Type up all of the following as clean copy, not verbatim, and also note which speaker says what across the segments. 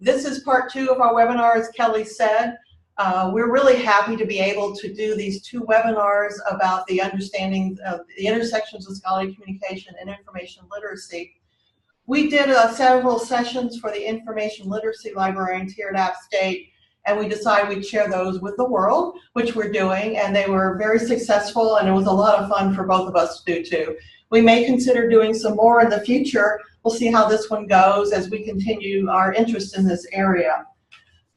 Speaker 1: This is part 2 of our webinar, as Kelly said. We're really happy to be able to do these 2 webinars about the understanding of the intersections of scholarly communication and information literacy. We did several sessions for the information literacy librarians here at App State, and we decided we'd share those with the world, which we're doing, and they were very successful, and it was a lot of fun for both of us to do too. We may consider doing some more in the future. We'll see how this one goes as we continue our interest in this area.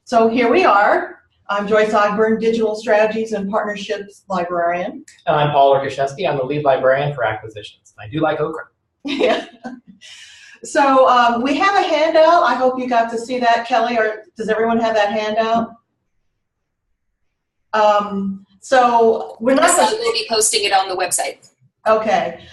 Speaker 1: So here we are. I'm Joyce Ogburn, Digital Strategies and Partnerships Librarian.
Speaker 2: And I'm Paul Orkuszewski. I'm the lead librarian for acquisitions. I do like okra.
Speaker 1: Yeah. So we have a handout. I hope you got to see that, Kelly, or does everyone have that handout? So we're not going to...
Speaker 3: We'll be posting it on the website.
Speaker 1: Okay.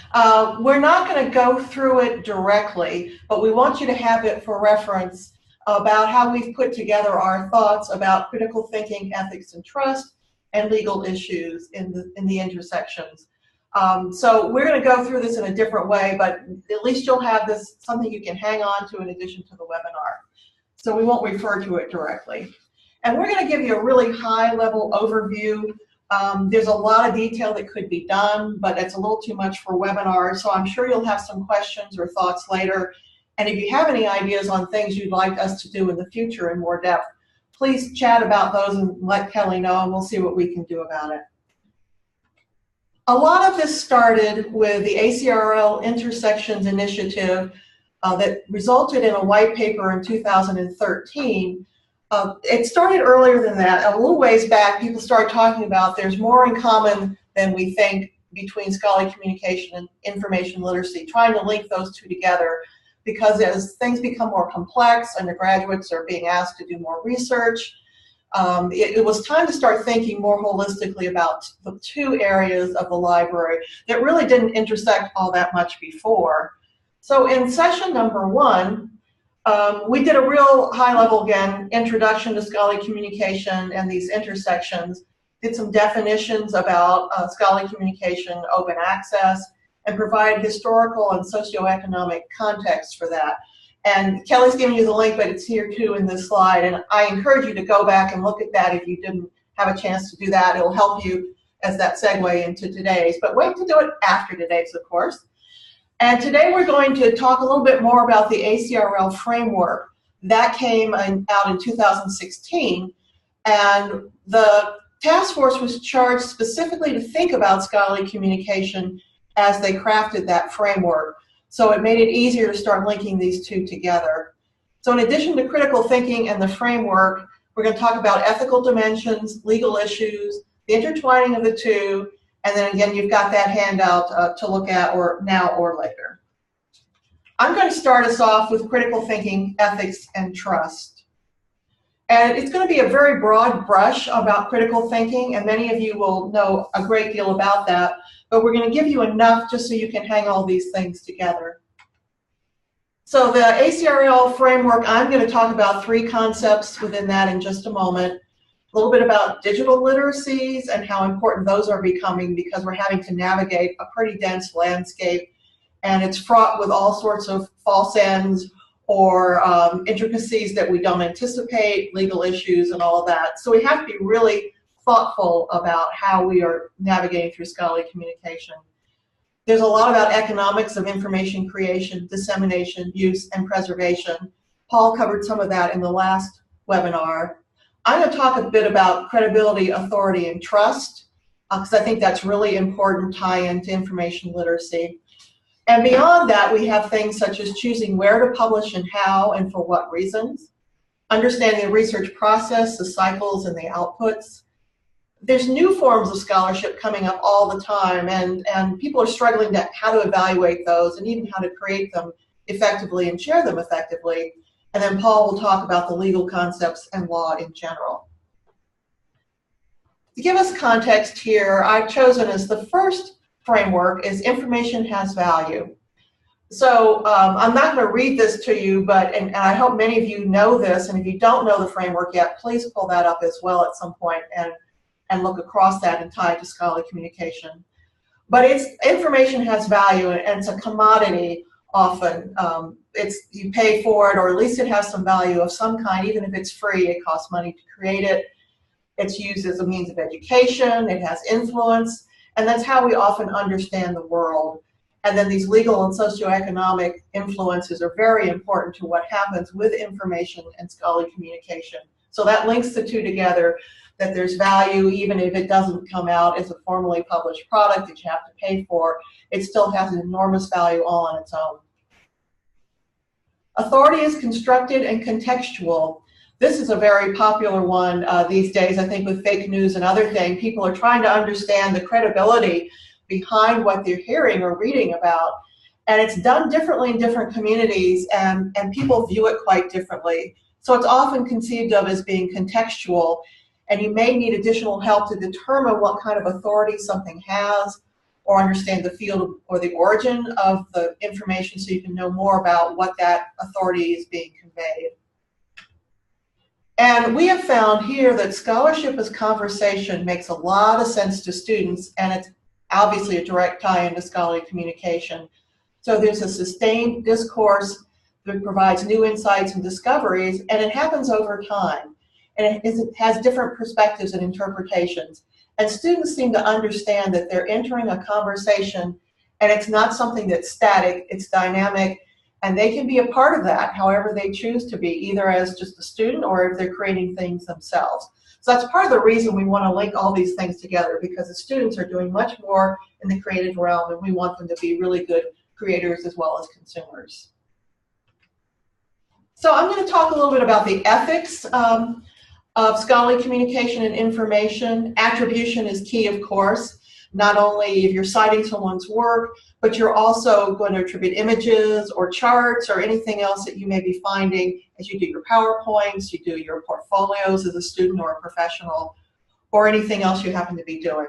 Speaker 1: We're not going to go through it directly, but we want you to have it for reference about how we've put together our thoughts about critical thinking, ethics, and trust, and legal issues in the intersections. So we're going to go through this in a different way, but at least you'll have this, something you can hang on to in addition to the webinar. So we won't refer to it directly. And we're going to give you a really high-level overview. There's a lot of detail that could be done, but it's a little too much for webinars, so I'm sure you'll have some questions or thoughts later. And if you have any ideas on things you'd like us to do in the future in more depth, please chat about those and let Kelly know, and we'll see what we can do about it. A lot of this started with the ACRL Intersections Initiative that resulted in a white paper in 2013. It started earlier than that. A little ways back, people started talking about there's more in common than we think between scholarly communication and information literacy, trying to link those 2 together, because as things become more complex, undergraduates are being asked to do more research. It was time to start thinking more holistically about the 2 areas of the library that really didn't intersect all that much before. So in session number 1, we did a real high level, again, introduction to scholarly communication and these intersections, did some definitions about scholarly communication, open access, and provide historical and socioeconomic context for that. And Kelly's giving you the link, but it's here too in this slide. And I encourage you to go back and look at that if you didn't have a chance to do that. It'll help you as that segue into today's. But wait to do it after today's, of course. And today we're going to talk a little bit more about the ACRL Framework. That came out in 2016. And the task force was charged specifically to think about scholarly communication as they crafted that framework. So it made it easier to start linking these 2 together. So in addition to critical thinking and the framework, we're going to talk about ethical dimensions, legal issues, the intertwining of the 2, and then again, you've got that handout to look at or now or later. I'm going to start us off with critical thinking, ethics, and trust. And it's going to be a very broad brush about critical thinking, and many of you will know a great deal about that. But we're going to give you enough just so you can hang all these things together. So the ACRL framework, I'm going to talk about 3 concepts within that in just a moment. A little bit about digital literacies and how important those are becoming, because we're having to navigate a pretty dense landscape, and it's fraught with all sorts of false ends or intricacies that we don't anticipate, legal issues and all of that. So we have to be really thoughtful about how we are navigating through scholarly communication. There's a lot about economics of information creation, dissemination, use, and preservation. Paul covered some of that in the last webinar. I'm going to talk a bit about credibility, authority, and trust, because I think that's really important tie-in to information literacy. And beyond that, we have things such as choosing where to publish and how and for what reasons, understanding the research process, the cycles, and the outputs. There's new forms of scholarship coming up all the time, and people are struggling to how to evaluate those and even how to create them effectively and share them effectively. And then Paul will talk about the legal concepts and law in general. To give us context here, I've chosen as the first framework is information has value. So I'm not going to read this to you, but and I hope many of you know this, and if you don't know the framework yet, please pull that up as well at some point and look across that and tie it to scholarly communication. But information has value, and it's a commodity often. You pay for it, or at least it has some value of some kind. Even if it's free, it costs money to create it. It's used as a means of education. It has influence, and that's how we often understand the world. And then these legal and socioeconomic influences are very important to what happens with information and scholarly communication. So that links the two together, that there's value even if it doesn't come out as a formally published product that you have to pay for. It still has an enormous value all on its own. Authority is constructed and contextual. This is a very popular one these days, I think, with fake news and other things. People are trying to understand the credibility behind what they're hearing or reading about. And it's done differently in different communities, and people view it quite differently. So it's often conceived of as being contextual, and you may need additional help to determine what kind of authority something has, or understand the field or the origin of the information so you can know more about what that authority is being conveyed. And we have found here that scholarship as conversation makes a lot of sense to students, and it's obviously a direct tie into scholarly communication. So there's a sustained discourse that provides new insights and discoveries, and it happens over time. And it has different perspectives and interpretations. And students seem to understand that they're entering a conversation, and it's not something that's static, it's dynamic, and they can be a part of that however they choose to be, either as just a student or if they're creating things themselves. So that's part of the reason we want to link all these things together, because the students are doing much more in the creative realm, and we want them to be really good creators as well as consumers. So I'm going to talk a little bit about the ethics of scholarly communication and information. Attribution is key, of course, not only if you're citing someone's work, but you're also going to attribute images or charts or anything else that you may be finding as you do your PowerPoints, you do your portfolios as a student or a professional, or anything else you happen to be doing.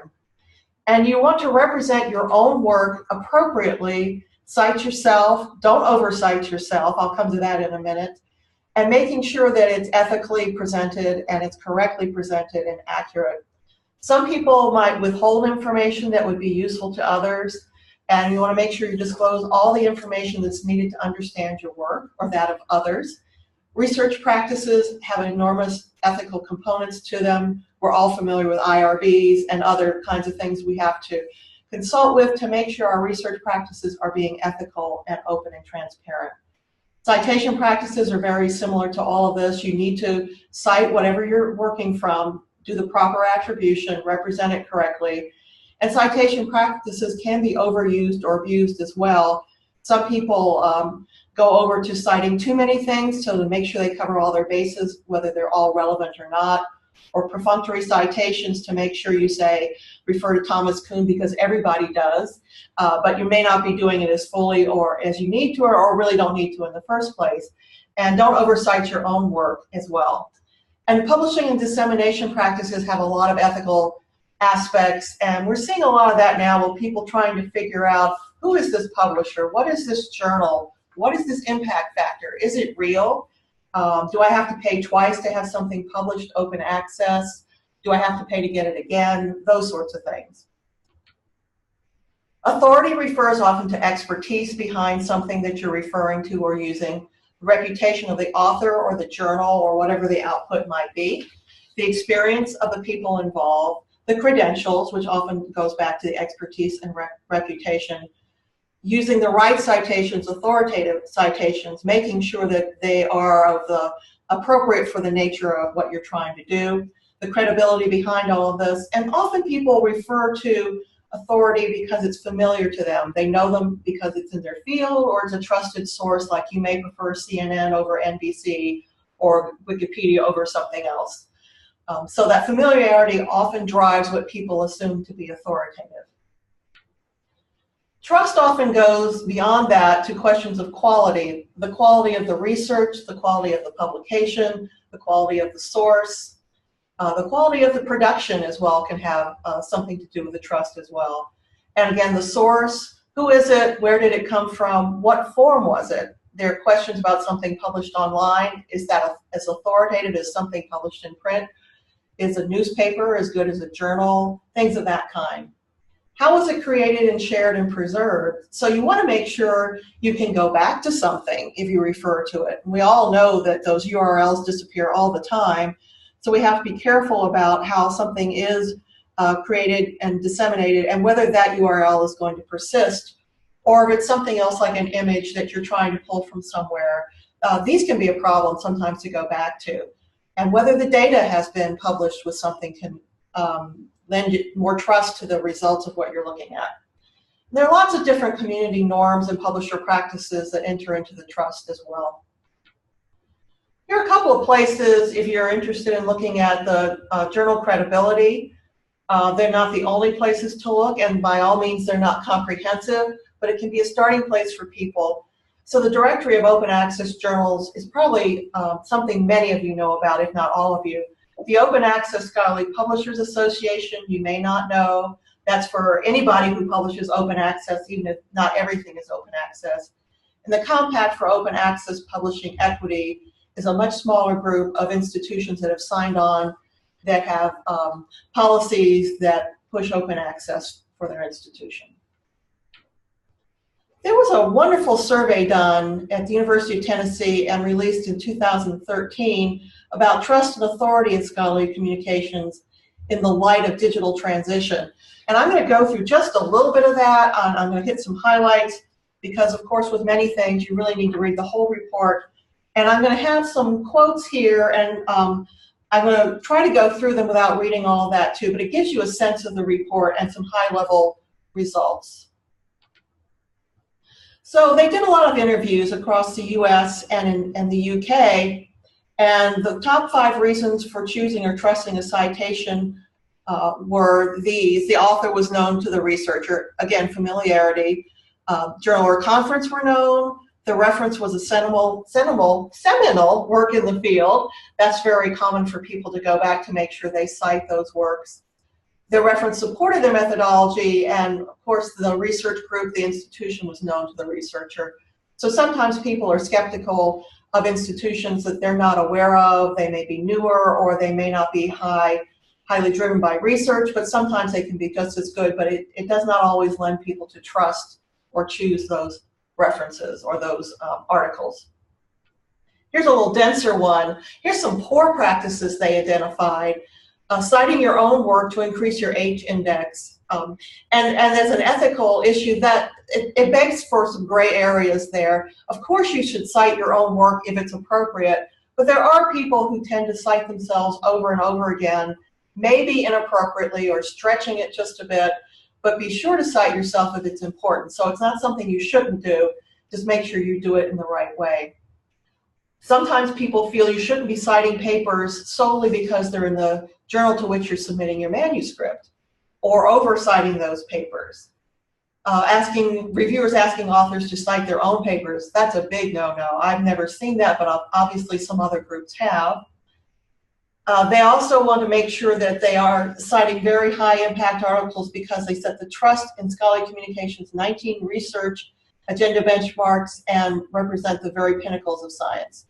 Speaker 1: And you want to represent your own work appropriately, cite yourself, don't oversight yourself, I'll come to that in a minute, and making sure that it's ethically presented and it's correctly presented and accurate. Some people might withhold information that would be useful to others, and you want to make sure you disclose all the information that's needed to understand your work or that of others. Research practices have enormous ethical components to them. We're all familiar with IRBs and other kinds of things we have to consult with to make sure our research practices are being ethical and open and transparent. Citation practices are very similar to all of this. You need to cite whatever you're working from, do the proper attribution, represent it correctly. And citation practices can be overused or abused as well. Some people go over to citing too many things to make sure they cover all their bases, whether they're all relevant or not, or perfunctory citations to make sure you say, refer to Thomas Kuhn because everybody does, but you may not be doing it as fully or as you need to, or really don't need to in the first place. And don't oversight your own work as well. And publishing and dissemination practices have a lot of ethical aspects, and we're seeing a lot of that now with people trying to figure out, who is this publisher? What is this journal? What is this impact factor? Is it real? Do I have to pay twice to have something published open access? Do I have to pay to get it again? Those sorts of things. Authority refers often to expertise behind something that you're referring to or using, the reputation of the author or the journal or whatever the output might be, the experience of the people involved, the credentials, which often goes back to the expertise and reputation, using the right citations, authoritative citations, making sure that they are of the appropriate for the nature of what you're trying to do, the credibility behind all of this. And often people refer to authority because it's familiar to them. They know them because it's in their field, or it's a trusted source, like you may prefer CNN over NBC or Wikipedia over something else. So that familiarity often drives what people assume to be authoritative. Trust often goes beyond that to questions of quality, the quality of the research, the quality of the publication, the quality of the source, the quality of the production as well can have something to do with the trust as well. And again, the source, who is it, where did it come from, what form was it? There are questions about something published online. Is that as authoritative as something published in print? Is a newspaper as good as a journal? Things of that kind. How was it created and shared and preserved? So you want to make sure you can go back to something if you refer to it. We all know that those URLs disappear all the time, so we have to be careful about how something is created and disseminated and whether that URL is going to persist, or if it's something else like an image that you're trying to pull from somewhere. These can be a problem sometimes to go back to. And whether the data has been published with something can lend you more trust to the results of what you're looking at. There are lots of different community norms and publisher practices that enter into the trust as well. Here are a couple of places if you're interested in looking at the journal credibility. They're not the only places to look, and by all means they're not comprehensive, but it can be a starting place for people. So the Directory of Open Access Journals is probably something many of you know about, if not all of you. The Open Access Scholarly Publishers Association, you may not know. That's for anybody who publishes open access, even if not everything is open access. And the Compact for Open Access Publishing Equity is a much smaller group of institutions that have signed on that have policies that push open access for their institution. There was a wonderful survey done at the University of Tennessee and released in 2013 about trust and authority in scholarly communications in the light of digital transition. And I'm going to go through just a little bit of that. I'm going to hit some highlights because, of course, with many things, you really need to read the whole report. And I'm going to have some quotes here, and I'm going to try to go through them without reading all of that too, but it gives you a sense of the report and some high-level results. So they did a lot of interviews across the US and in the UK, and the top 5 reasons for choosing or trusting a citation were these. The author was known to the researcher, again, familiarity. Journal or conference were known. The reference was a seminal work in the field. That's very common for people to go back to make sure they cite those works. The reference supported their methodology, and of course the research group, the institution, was known to the researcher. So sometimes people are skeptical of institutions that they're not aware of. They may be newer or they may not be highly driven by research, but sometimes they can be just as good, but it does not always lend people to trust or choose those references or those articles. Here's a little denser one. Here's some poor practices they identified. Citing your own work to increase your H index. And as an ethical issue, that it begs for some gray areas there. Of course you should cite your own work if it's appropriate, but there are people who tend to cite themselves over and over again, maybe inappropriately or stretching it just a bit, but be sure to cite yourself if it's important. So it's not something you shouldn't do, just make sure you do it in the right way. Sometimes people feel you shouldn't be citing papers solely because they're in the journal to which you're submitting your manuscript, or over-citing those papers. Reviewers asking authors to cite their own papers, that's a big no-no. I've never seen that, but obviously some other groups have. They also want to make sure that they are citing very high-impact articles because they set the trust in scholarly communications 19 research agenda benchmarks and represent the very pinnacles of science.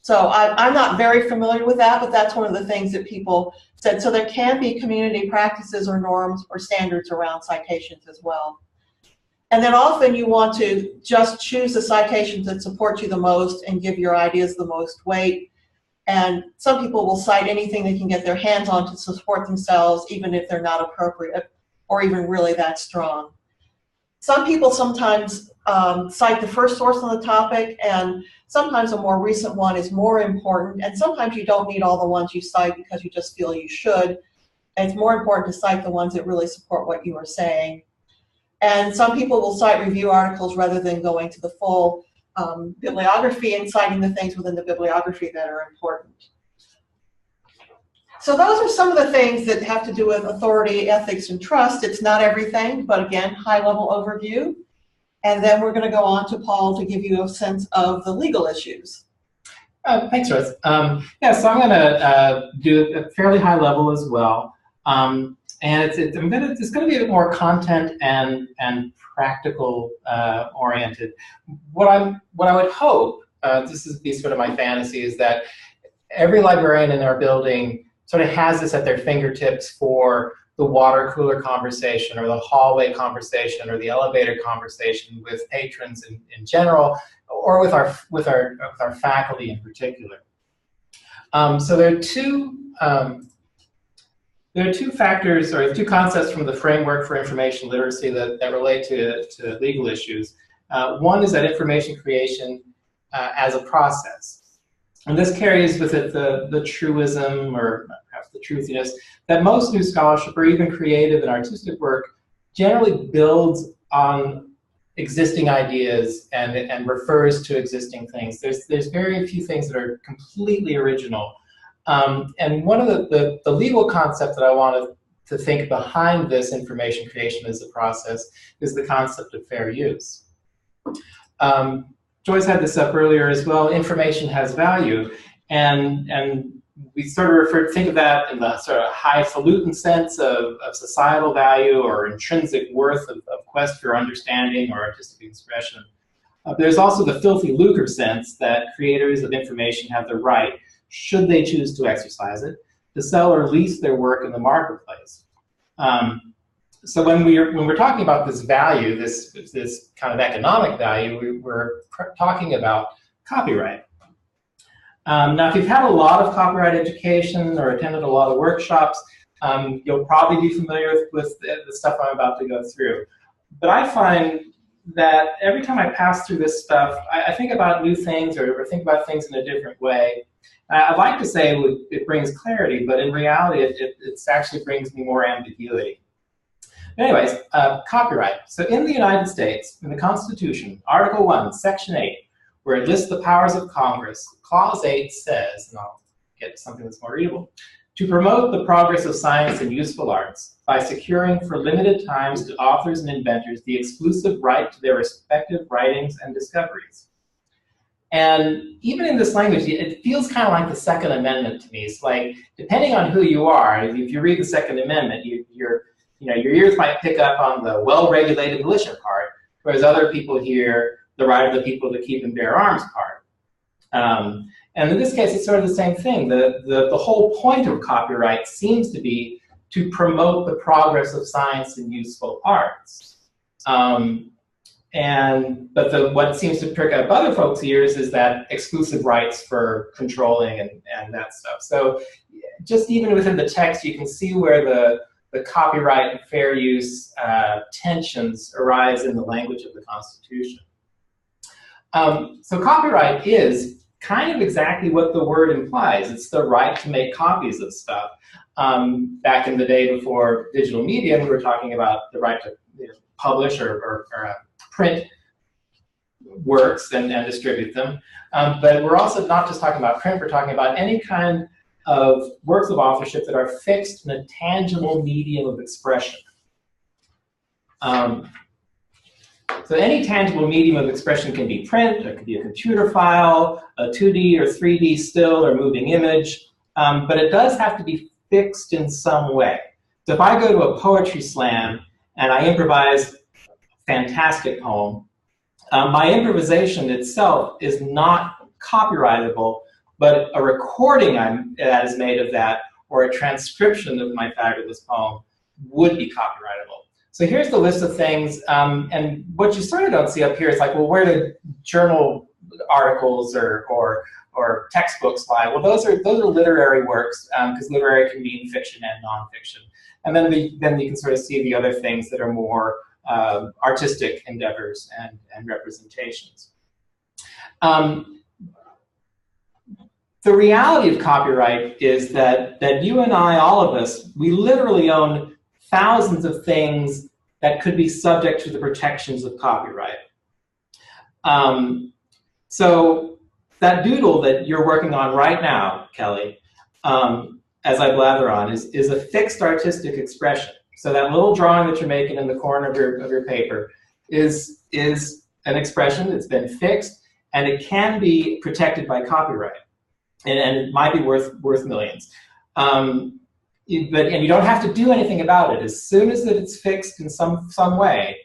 Speaker 1: So I'm not very familiar with that, but that's one of the things that people said. So there can be community practices or norms or standards around citations as well. And then often you want to just choose the citations that support you the most and give your ideas the most weight. And some people will cite anything they can get their hands on to support themselves, even if they're not appropriate or even really that strong. Some people sometimes cite the first source on the topic, and sometimes a more recent one is more important, and sometimes you don't need all the ones you cite because you just feel you should. And it's more important to cite the ones that really support what you are saying. And some people will cite review articles rather than going to the full bibliography and citing the things within the bibliography that are important. So those are some of the things that have to do with authority, ethics, and trust. It's not everything, but again, high-level overview. And then we're going to go on to Paul to give you a sense of the legal issues.
Speaker 2: Thanks, Rose. Yeah, so I'm going to do a fairly high level as well. And it's going to be a bit more content and practical oriented. What I would hope, this is sort of my fantasy, is that every librarian in our building sort of has this at their fingertips for the water cooler conversation or the hallway conversation or the elevator conversation with patrons in general, or with our faculty in particular. So there are two factors, or two concepts from the framework for information literacy that relate to legal issues. One is that information creation as a process. And this carries with it the truism, or perhaps the truthiness, that most new scholarship, or even creative and artistic work, generally builds on existing ideas and refers to existing things. There's very few things that are completely original. And one of the legal concept that I wanted to think behind this information creation as a process is the concept of fair use. Joyce had this up earlier as well. Information has value, and we sort of think of that in the sort of highfalutin sense of societal value or intrinsic worth of quest for understanding or artistic expression. There's also the filthy lucre sense that creators of information have the right, should they choose to exercise it, to sell or lease their work in the marketplace. So when we're talking about this value, this kind of economic value, we're talking about copyright. Now, if you've had a lot of copyright education or attended a lot of workshops, you'll probably be familiar with the stuff I'm about to go through. But I find that every time I pass through this stuff, I think about new things or think about things in a different way. I'd like to say it brings clarity, but in reality, it actually brings me more ambiguity. Anyways, copyright. So in the United States, in the Constitution, Article 1, Section 8, where it lists the powers of Congress, Clause 8 says, and I'll get something that's more readable, to promote the progress of science and useful arts by securing for limited times to authors and inventors the exclusive right to their respective writings and discoveries. And even in this language, it feels kind of like the Second Amendment to me. It's like, depending on who you are, if you read the Second Amendment, your ears might pick up on the well-regulated militia part, whereas other people hear the right of the people to keep and bear arms part. And in this case, it's sort of the same thing. The whole point of copyright seems to be to promote the progress of science and useful arts. But what seems to prick up other folks' ears is that exclusive rights for controlling and that stuff. So just even within the text, you can see where the copyright and fair use tensions arise in the language of the Constitution. So copyright is kind of exactly what the word implies. It's the right to make copies of stuff. Back in the day before digital media, we were talking about the right to publish or print works and distribute them. But we're also not just talking about print, we're talking about any kind of works of authorship that are fixed in a tangible medium of expression. So any tangible medium of expression can be print, it could be a computer file, a 2D or 3D still or moving image, but it does have to be fixed in some way. So if I go to a poetry slam and I improvise a fantastic poem, my improvisation itself is not copyrightable, but a recording that is made of that or a transcription of my fabulous poem would be copyrightable. So here's the list of things, and what you sort of don't see up here is like, well, where do journal articles or textbooks lie? Well, those are literary works, because literary can mean fiction and nonfiction. And then you can sort of see the other things that are more artistic endeavors and representations. The reality of copyright is that you and I, all of us, we literally own thousands of things that could be subject to the protections of copyright. So that doodle that you're working on right now, Kelly, as I blather on, is a fixed artistic expression. So that little drawing that you're making in the corner of your paper is an expression. It's been fixed, and it can be protected by copyright, and it might be worth millions. And you don't have to do anything about it. As soon as it's fixed in some way,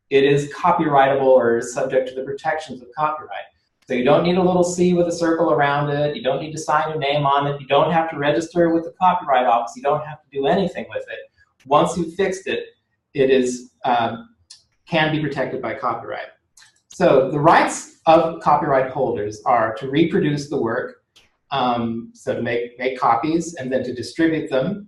Speaker 2: it is copyrightable or is subject to the protections of copyright. So you don't need a little C with a circle around it. You don't need to sign your name on it. You don't have to register with the Copyright Office. You don't have to do anything with it. once you've fixed it, it is can be protected by copyright. So the rights of copyright holders are to reproduce the work, so to make copies and then to distribute them.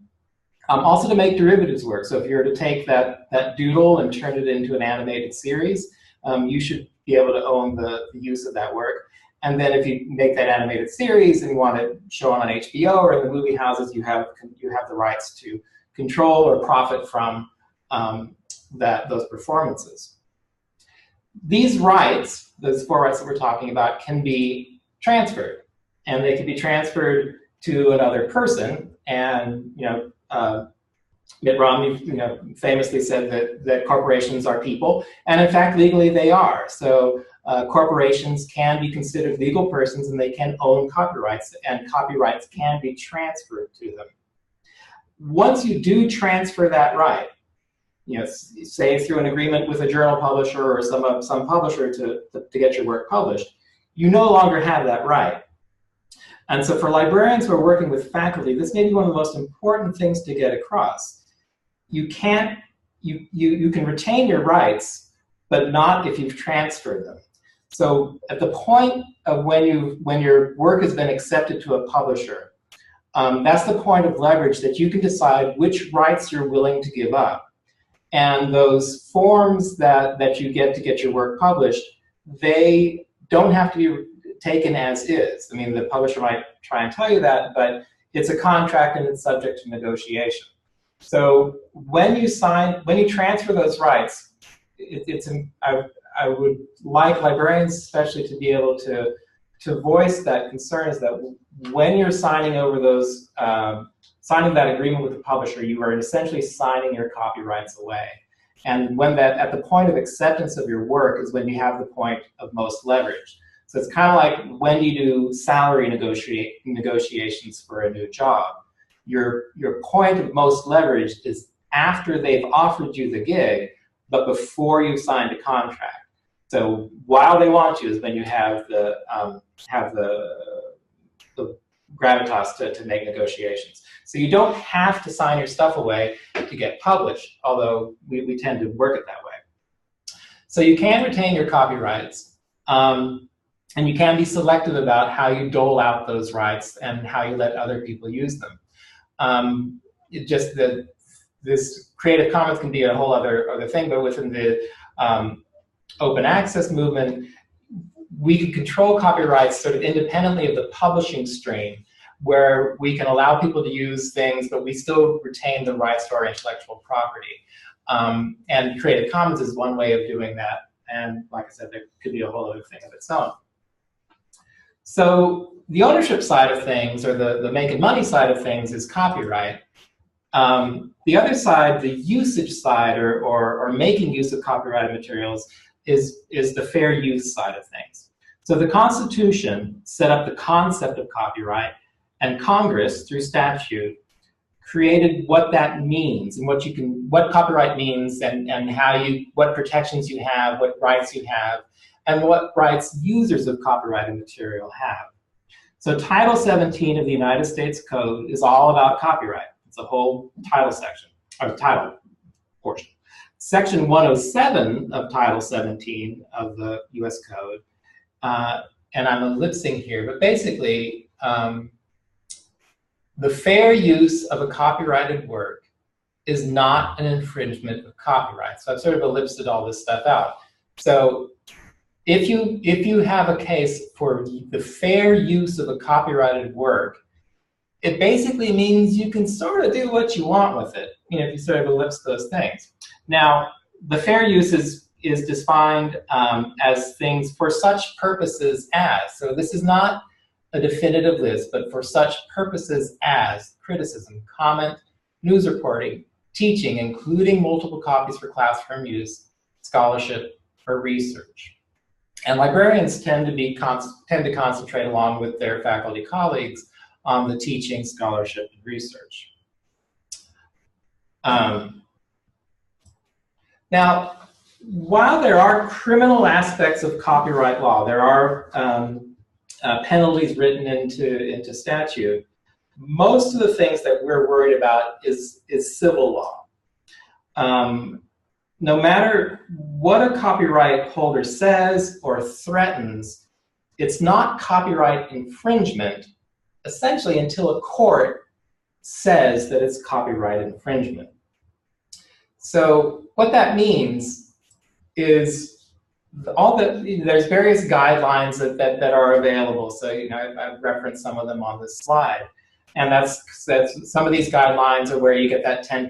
Speaker 2: Also to make derivatives work. So if you were to take that doodle and turn it into an animated series, you should be able to own the use of that work. And then if you make that animated series and you want to show it on HBO or in the movie houses, you have the rights to control or profit from those performances. These rights, those 4 rights that we're talking about, can be transferred, and they can be transferred to another person. And Mitt Romney, famously said that corporations are people, and in fact, legally they are. So corporations can be considered legal persons, and they can own copyrights, and copyrights can be transferred to them. Once you do transfer that right, say through an agreement with a journal publisher or some publisher to get your work published, you no longer have that right. And so for librarians who are working with faculty, this may be one of the most important things to get across. You can retain your rights, but not if you've transferred them. So at the point of when your work has been accepted to a publisher, that's the point of leverage that you can decide which rights you're willing to give up. And those forms that you get to get your work published, they don't have to be taken as is. I mean, the publisher might try and tell you that, but it's a contract and it's subject to negotiation. So when you transfer those rights, I would like librarians especially to be able to voice that concern, is that when you're signing over those, signing that agreement with the publisher, you are essentially signing your copyrights away. And when at the point of acceptance of your work is when you have the point of most leverage. So it's kind of like when you do salary negotiations for a new job. Your point of most leverage is after they've offered you the gig, but before you've signed a contract. So while they want you is when you have the gravitas to make negotiations. So you don't have to sign your stuff away to get published, although we tend to work it that way. So you can retain your copyrights, and you can be selective about how you dole out those rights and how you let other people use them. This Creative Commons can be a whole other thing, but within the open access movement, we can control copyrights sort of independently of the publishing stream, where we can allow people to use things, but we still retain the rights to our intellectual property. And Creative Commons is one way of doing that. And like I said, there could be a whole other thing of its own. So the ownership side of things, or the making money side of things, is copyright. The other side, the usage side, or making use of copyrighted materials, is the fair use side of things. So the Constitution set up the concept of copyright, and Congress, through statute, created what that means and what copyright means, and what protections you have, what rights you have, and what rights users of copyrighted material have. So Title 17 of the United States Code is all about copyright. It's a whole title section, or title portion. Section 107 of Title 17 of the US Code, and I'm ellipsing here, but basically, the fair use of a copyrighted work is not an infringement of copyright. So I've sort of ellipsed all this stuff out. So if you have a case for the fair use of a copyrighted work, it basically means you can sort of do what you want with it, if you sort of ellipse those things. Now, the fair use is defined as things for such purposes as. So this is not a definitive list, but for such purposes as criticism, comment, news reporting, teaching, including multiple copies for classroom use, scholarship, or research. And librarians tend to concentrate, along with their faculty colleagues, on the teaching, scholarship, and research. Now, while there are criminal aspects of copyright law, there are penalties written into statute, most of the things that we're worried about is civil law. no matter what a copyright holder says or threatens, it's not copyright infringement, essentially, until a court says that it's copyright infringement. So what that means is there's various guidelines that are available. So I've referenced some of them on this slide. And that's some of these guidelines are where you get that 10%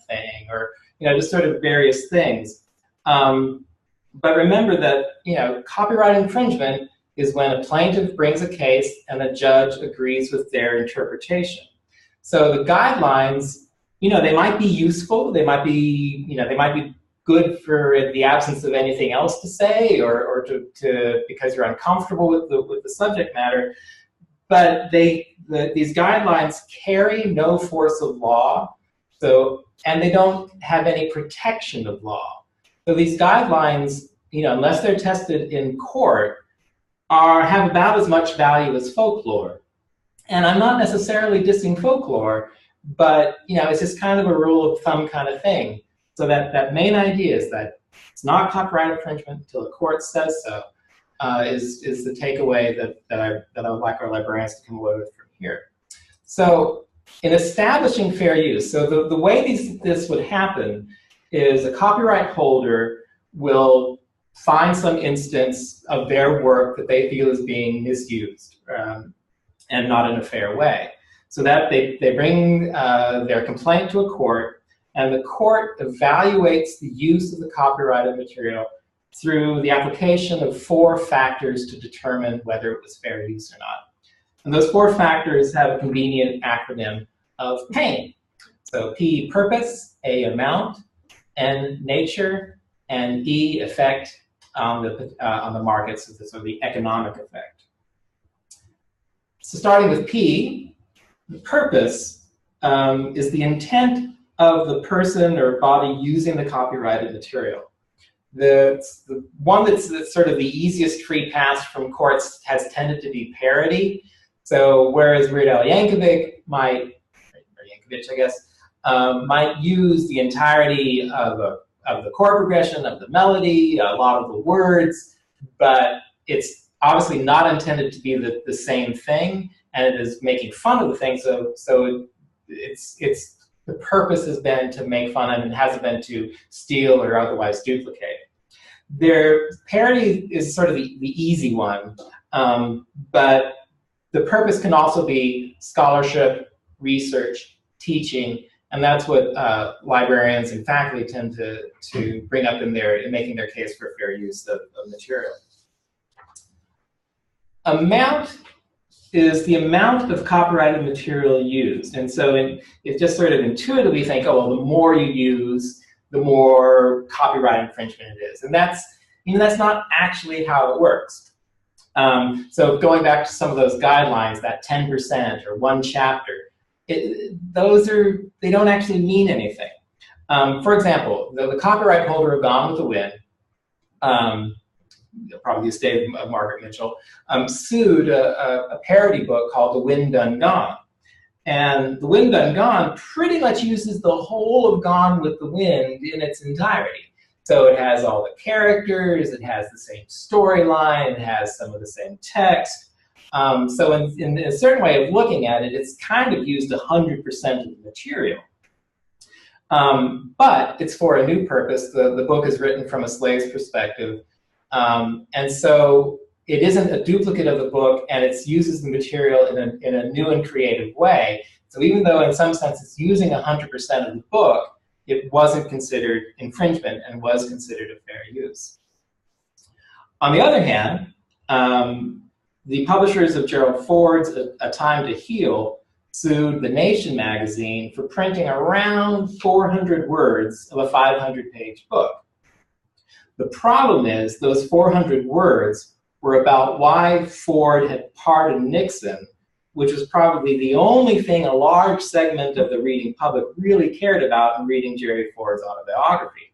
Speaker 2: thing, or just sort of various things. But remember that copyright infringement is when a plaintiff brings a case and a judge agrees with their interpretation. So the guidelines, they might be useful. They might be good for the absence of anything else to say, or because you're uncomfortable with the subject matter. But these guidelines carry no force of law, and they don't have any protection of law. So these guidelines, unless they're tested in court, have about as much value as folklore. And I'm not necessarily dissing folklore, but it's just kind of a rule of thumb kind of thing. So that main idea is that it's not copyright infringement until a court says so, is the takeaway that I would like our librarians to come away with from here. So in establishing fair use, so the way this would happen is a copyright holder will find some instance of their work that they feel is being misused and not in a fair way. So that they bring their complaint to a court, and the court evaluates the use of the copyrighted material through the application of 4 factors to determine whether it was fair use or not. And those 4 factors have a convenient acronym of PAIN. So P, purpose, A, amount, N, nature, and E, effect on the markets, so the economic effect. So starting with P, the purpose is the intent of the person or body using the copyrighted material. The one that's sort of the easiest free pass from courts has tended to be parody. So whereas Weird Al Yankovic might use the entirety of the chord progression, of the melody, a lot of the words, but it's obviously not intended to be the same thing, and it is making fun of the thing. So the purpose has been to make fun of, and it hasn't been to steal or otherwise duplicate. Their parody is sort of the easy one, but the purpose can also be scholarship, research, teaching, and that's what librarians and faculty tend to bring up in making their case for fair use of material. Amount is the amount of copyrighted material used. And so it just sort of intuitively think, oh, well, the more you use, the more copyright infringement it is. And that's not actually how it works. So going back to some of those guidelines, that 10% or 1 chapter, they don't actually mean anything. For example, the copyright holder of Gone with the Wind, probably the estate of Margaret Mitchell, sued a parody book called The Wind Done Gone. And The Wind Done Gone pretty much uses the whole of Gone with the Wind in its entirety. So it has all the characters, it has the same storyline, it has some of the same text. So in a certain way of looking at it, it's kind of used 100% of the material. But it's for a new purpose. The book is written from a slave's perspective. And so it isn't a duplicate of the book, and it uses the material in a new and creative way. So even though in some sense it's using 100% of the book, it wasn't considered infringement and was considered a fair use. On the other hand, the publishers of Gerald Ford's A Time to Heal sued The Nation magazine for printing around 400 words of a 500-page book. The problem is those 400 words were about why Ford had pardoned Nixon, which was probably the only thing a large segment of the reading public really cared about in reading Jerry Ford's autobiography.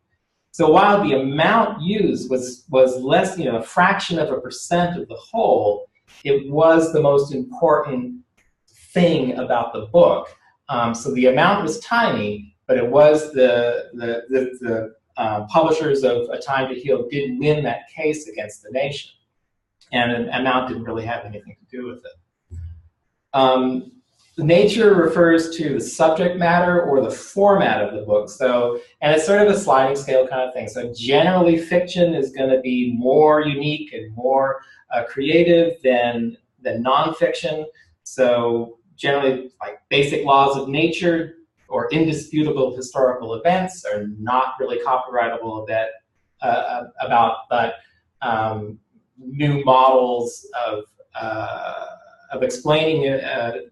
Speaker 2: So while the amount used was less, a fraction of a percent of the whole, it was the most important thing about the book. So the amount was tiny, but it was the publishers of A Time to Heal did win that case against the nation, and an amount didn't really have anything to do with it. The nature refers to the subject matter or the format of the book. So, and it's sort of a sliding scale kind of thing. So generally fiction is going to be more unique and more creative than nonfiction. So generally, like basic laws of nature or indisputable historical events are not really copyrightable but new models of explaining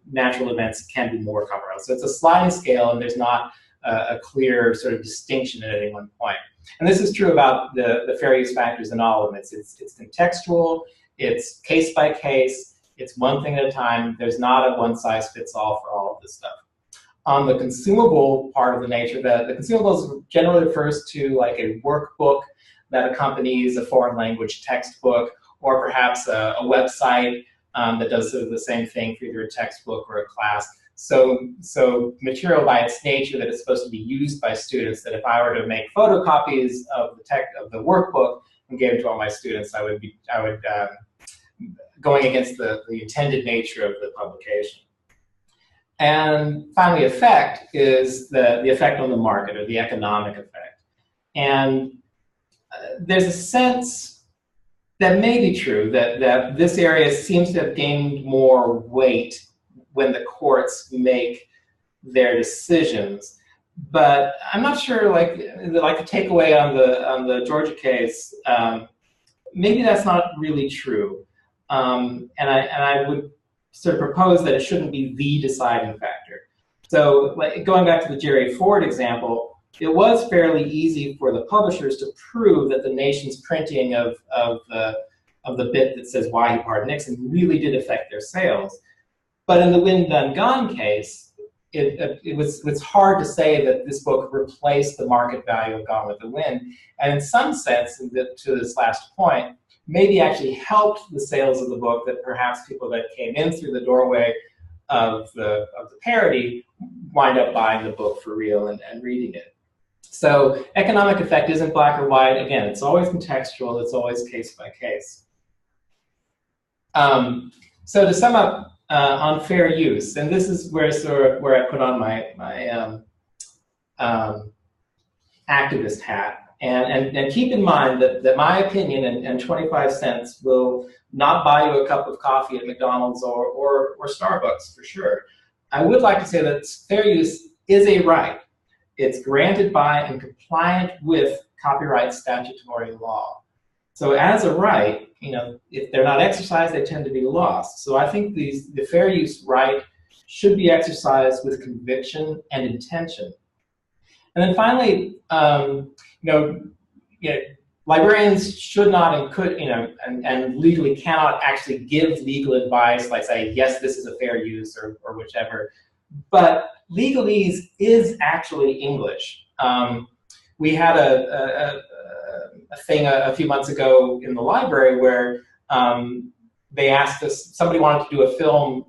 Speaker 2: natural events can be more copyrightable. So it's a sliding scale, and there's not a clear sort of distinction at any one point. And this is true about the fair use factors in all of them. It's contextual, it's case by case, it's one thing at a time. There's not a one-size-fits-all for all of this stuff. On the consumable part of the nature, the consumables generally refers to like a workbook that accompanies a foreign language textbook, or perhaps a website that does sort of the same thing for either a textbook or a class. So material by its nature that is supposed to be used by students, that if I were to make photocopies of the workbook and gave it to all my students, I would going against the intended nature of the publication. And finally, effect is the effect on the market, or the economic effect. And there's a sense that may be true that this area seems to have gained more weight when the courts make their decisions. But I'm not sure, like the takeaway on the Georgia case, maybe that's not really true. And I would sort of propose that it shouldn't be the deciding factor. So like, going back to the Jerry Ford example, it was fairly easy for the publishers to prove that the nation's printing of the bit that says "Why He Pardoned Nixon" really did affect their sales. But in the Win Done Gone case, it's hard to say that this book replaced the market value of Gone with the Wind, and in some sense, to this last point, maybe actually helped the sales of the book, that perhaps people that came in through the doorway of the parody wind up buying the book for real and reading it. So economic effect isn't black or white. Again, it's always contextual. It's always case by case. So to sum up on fair use, and this is where I put on my activist hat. And keep in mind that my opinion and 25 cents will not buy you a cup of coffee at McDonald's or Starbucks, for sure. I would like to say that fair use is a right. It's granted by and compliant with copyright statutory law. So as a right, if they're not exercised, they tend to be lost. So I think the fair use right should be exercised with conviction and intention. And then finally, librarians should not and could, and legally cannot actually give legal advice, like say, yes, this is a fair use or whichever. But legalese is actually English. We had a thing a few months ago in the library where they asked us, somebody wanted to do a film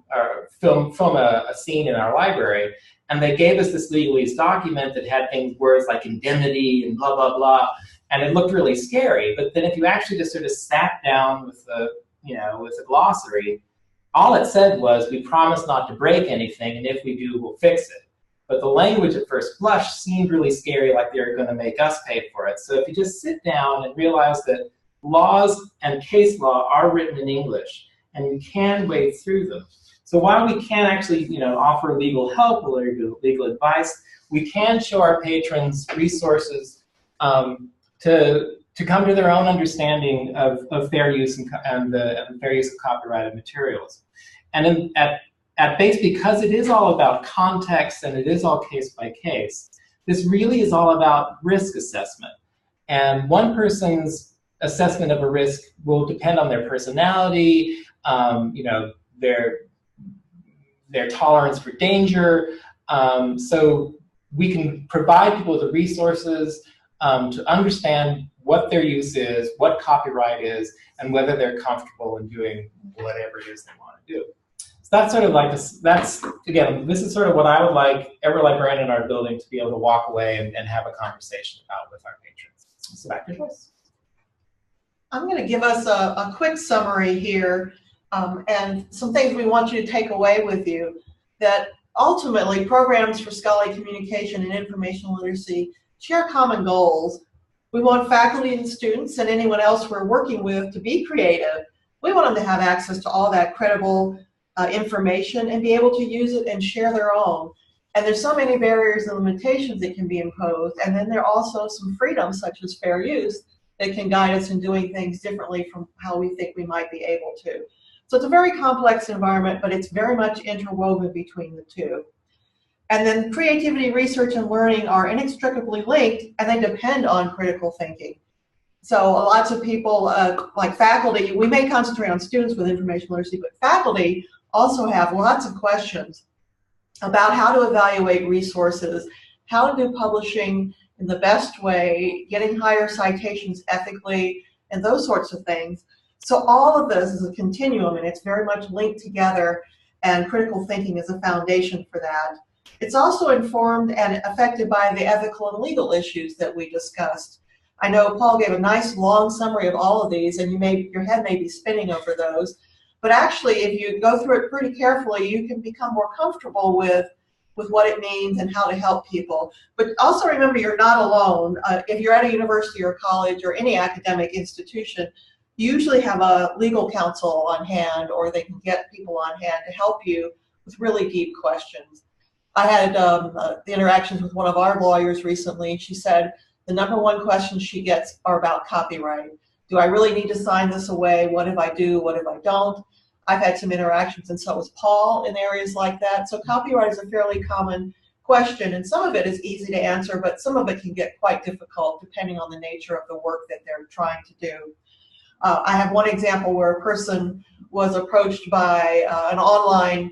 Speaker 2: a scene in our library, and they gave us this legalese document that had words like indemnity and blah, blah, blah, and it looked really scary. But then if you actually just sort of sat down with with a glossary, all it said was, we promise not to break anything, and if we do, we'll fix it. But the language at first blush seemed really scary, like they were going to make us pay for it. So if you just sit down and realize that laws and case law are written in English, and you can wade through them. So while we can't actually offer legal help or legal advice, we can show our patrons resources to come to their own understanding of fair use and the fair use of copyrighted materials. And at base, because it is all about context and it is all case by case, this really is all about risk assessment. And one person's assessment of a risk will depend on their personality, their tolerance for danger. So we can provide people the resources to understand what their use is, what copyright is, and whether they're comfortable in doing whatever it is they want to do. that's sort of like this, that's, again, this is sort of what I would like every librarian in our building to be able to walk away and have a conversation about with our patrons. So back to Joyce.
Speaker 1: I'm going to give us a quick summary here and some things we want you to take away with you, that ultimately programs for scholarly communication and information literacy share common goals. We want faculty and students and anyone else we're working with to be creative. We want them to have access to all that credible information and be able to use it and share their own. And there's so many barriers and limitations that can be imposed, and then there are also some freedoms such as fair use that can guide us in doing things differently from how we think we might be able to. So it's a very complex environment, but it's very much interwoven between the two. And then creativity, research, and learning are inextricably linked, and they depend on critical thinking. So lots of people, like faculty, we may concentrate on students with information literacy, but faculty also have lots of questions about how to evaluate resources, how to do publishing in the best way, getting higher citations ethically, and those sorts of things. So all of this is a continuum, and it's very much linked together, and critical thinking is a foundation for that. It's also informed and affected by the ethical and legal issues that we discussed. I know Paul gave a nice long summary of all of these, and your head may be spinning over those. But actually, if you go through it pretty carefully, you can become more comfortable with what it means and how to help people. But also remember, you're not alone. If you're at a university or college or any academic institution, you usually have a legal counsel on hand, or they can get people on hand to help you with really deep questions. I had the interactions with one of our lawyers recently. She said the #1 question she gets are about copyright. Do I really need to sign this away? What if I do? What if I don't? I've had some interactions, and so has Paul, in areas like that. So copyright is a fairly common question, and some of it is easy to answer, but some of it can get quite difficult depending on the nature of the work that they're trying to do. I have one example where a person was approached by an online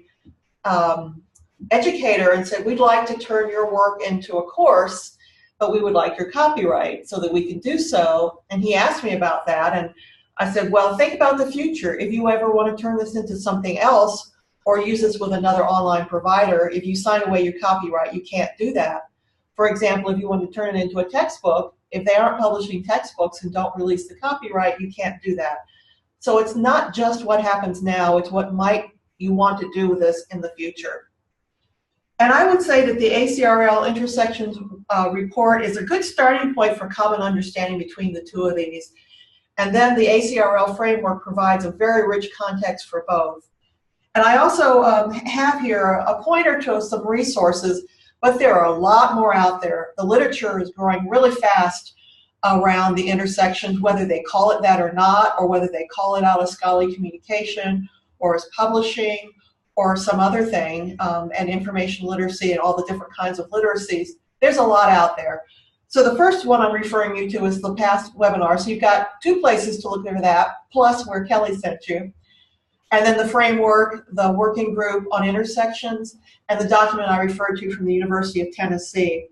Speaker 1: educator and said, we'd like to turn your work into a course, but we would like your copyright so that we can do so. And he asked me about that, and I said, well, think about the future. If you ever want to turn this into something else or use this with another online provider, if you sign away your copyright, you can't do that. For example, if you want to turn it into a textbook, if they aren't publishing textbooks and don't release the copyright, you can't do that. So it's not just what happens now, it's what might you want to do with this in the future. And I would say that the ACRL Intersections report is a good starting point for common understanding between the two of these. And then the ACRL Framework provides a very rich context for both. And I also have here a pointer to some resources, but there are a lot more out there. The literature is growing really fast around the intersections, whether they call it that or not, or whether they call it out as scholarly communication, or as publishing, or some other thing, and information literacy and all the different kinds of literacies. There's a lot out there. So the first one I'm referring you to is the past webinar. So you've got 2 places to look for that, plus where Kelly sent you. And then the framework, the working group on intersections, and the document I referred to from the University of Tennessee.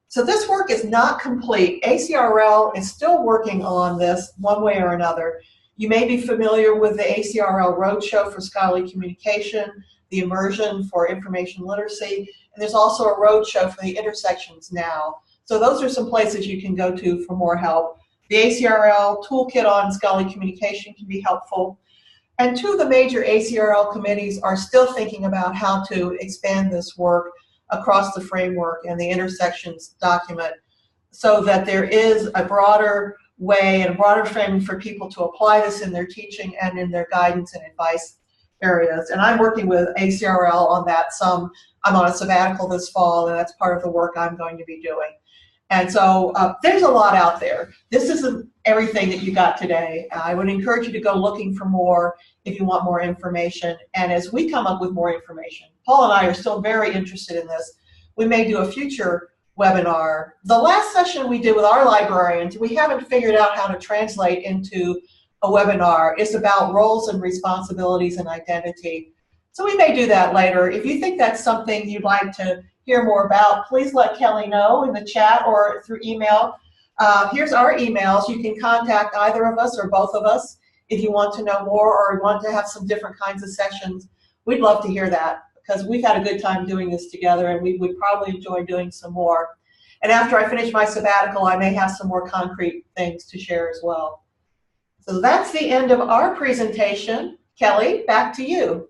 Speaker 1: So this work is not complete. ACRL is still working on this one way or another. You may be familiar with the ACRL Roadshow for Scholarly Communication, the Immersion for Information Literacy, and there's also a roadshow for the intersections now. So those are some places you can go to for more help. The ACRL Toolkit on Scholarly Communication can be helpful. And 2 of the major ACRL committees are still thinking about how to expand this work across the framework and the intersections document so that there is a broader way and a broader framing for people to apply this in their teaching and in their guidance and advice areas. And I'm working with ACRL on that some. I'm on a sabbatical this fall, and that's part of the work I'm going to be doing. And so there's a lot out there. This isn't everything that you got today. I would encourage you to go looking for more if you want more information. And as we come up with more information, Paul and I are still very interested in this. We may do a future webinar. The last session we did with our librarians, we haven't figured out how to translate into a webinar. It's about roles and responsibilities and identity. So we may do that later. If you think that's something you'd like to hear more about, please let Kelly know in the chat or through email. Here's our emails. You can contact either of us or both of us if you want to know more or want to have some different kinds of sessions we'd love to hear that, because we've had a good time doing this together, and we would probably enjoy doing some more. And after I finish my sabbatical, I may have some more concrete things to share as well. So that's the end of our presentation. Kelly, back to you.